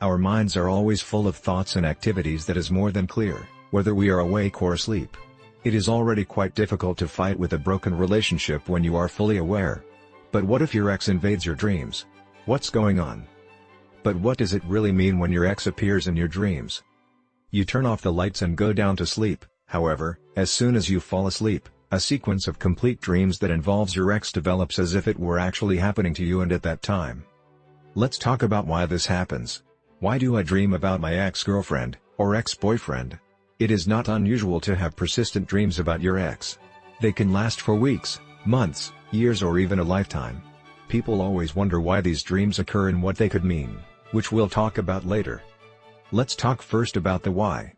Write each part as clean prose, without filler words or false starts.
Our minds are always full of thoughts and activities that is more than clear, whether we are awake or asleep. It is already quite difficult to fight with a broken relationship when you are fully aware. But what if your ex invades your dreams? What's going on? But what does it really mean when your ex appears in your dreams? You turn off the lights and go down to sleep. However, as soon as you fall asleep, a sequence of complete dreams that involves your ex develops as if it were actually happening to you and at that time. Let's talk about why this happens. Why do I dream about my ex-girlfriend, or ex-boyfriend? It is not unusual to have persistent dreams about your ex. They can last for weeks, months, years or even a lifetime. People always wonder why these dreams occur and what they could mean, which we'll talk about later. Let's talk first about the why.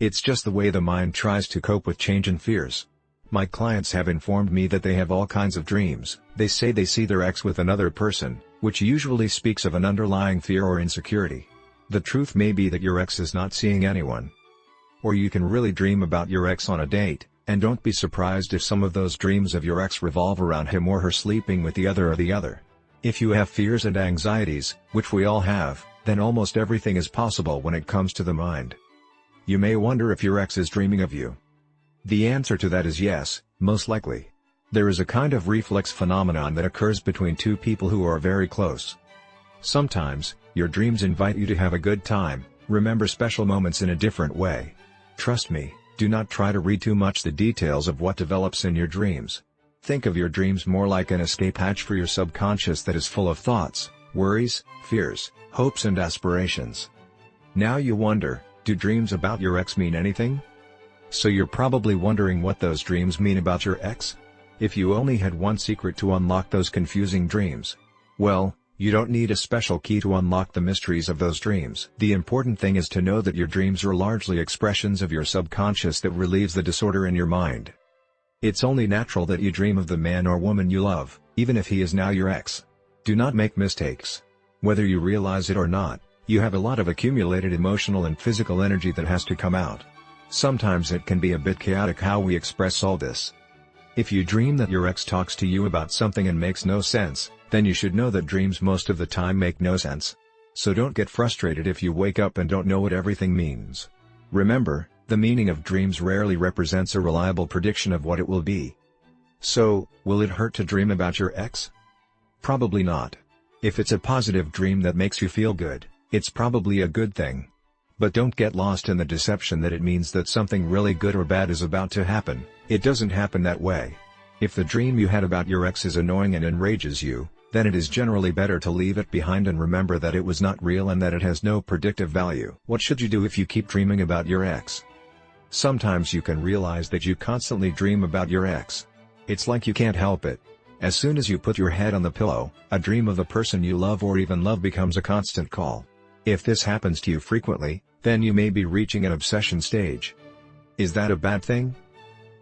It's just the way the mind tries to cope with change and fears. My clients have informed me that they have all kinds of dreams. They say they see their ex with another person, which usually speaks of an underlying fear or insecurity. The truth may be that your ex is not seeing anyone. Or you can really dream about your ex on a date, and don't be surprised if some of those dreams of your ex revolve around him or her sleeping with the other or the other. If you have fears and anxieties, which we all have, then almost everything is possible when it comes to the mind. You may wonder if your ex is dreaming of you. The answer to that is yes, most likely. There is a kind of reflex phenomenon that occurs between two people who are very close. Sometimes, your dreams invite you to have a good time, remember special moments in a different way. Trust me, do not try to read too much the details of what develops in your dreams. Think of your dreams more like an escape hatch for your subconscious that is full of thoughts, worries, fears, hopes and aspirations. Now you wonder, do dreams about your ex mean anything? So you're probably wondering what those dreams mean about your ex? If you only had one secret to unlock those confusing dreams. Well, you don't need a special key to unlock the mysteries of those dreams. The important thing is to know that your dreams are largely expressions of your subconscious that relieves the disorder in your mind. It's only natural that you dream of the man or woman you love, even if he is now your ex. Do not make mistakes. Whether you realize it or not, you have a lot of accumulated emotional and physical energy that has to come out. Sometimes it can be a bit chaotic how we express all this. If you dream that your ex talks to you about something and makes no sense, then you should know that dreams most of the time make no sense. So don't get frustrated if you wake up and don't know what everything means. Remember, the meaning of dreams rarely represents a reliable prediction of what it will be. So, will it hurt to dream about your ex? Probably not. If it's a positive dream that makes you feel good, it's probably a good thing. But don't get lost in the deception that it means that something really good or bad is about to happen. It doesn't happen that way. If the dream you had about your ex is annoying and enrages you, then it is generally better to leave it behind and remember that it was not real and that it has no predictive value. What should you do if you keep dreaming about your ex? Sometimes you can realize that you constantly dream about your ex. It's like you can't help it. As soon as you put your head on the pillow, a dream of the person you love or even love becomes a constant call. If this happens to you frequently, then you may be reaching an obsession stage. Is that a bad thing?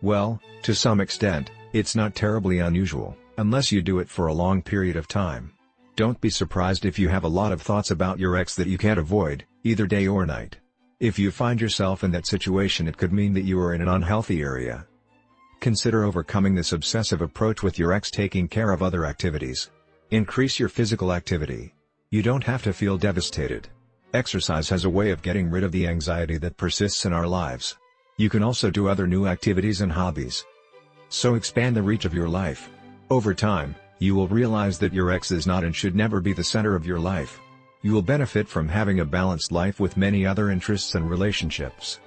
Well, to some extent, it's not terribly unusual, unless you do it for a long period of time. Don't be surprised if you have a lot of thoughts about your ex that you can't avoid, either day or night. If you find yourself in that situation, it could mean that you are in an unhealthy area. Consider overcoming this obsessive approach with your ex taking care of other activities. Increase your physical activity. You don't have to feel devastated. Exercise has a way of getting rid of the anxiety that persists in our lives. You can also do other new activities and hobbies. So expand the reach of your life. Over time, you will realize that your ex is not and should never be the center of your life. You will benefit from having a balanced life with many other interests and relationships.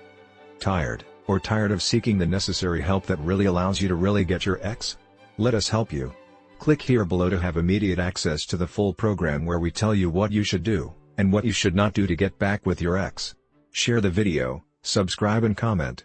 Tired of seeking the necessary help that really allows you to really get your ex? Let us help you. Click here below to have immediate access to the full program where we tell you what you should do, and what you should not do to get back with your ex. Share the video, subscribe and comment.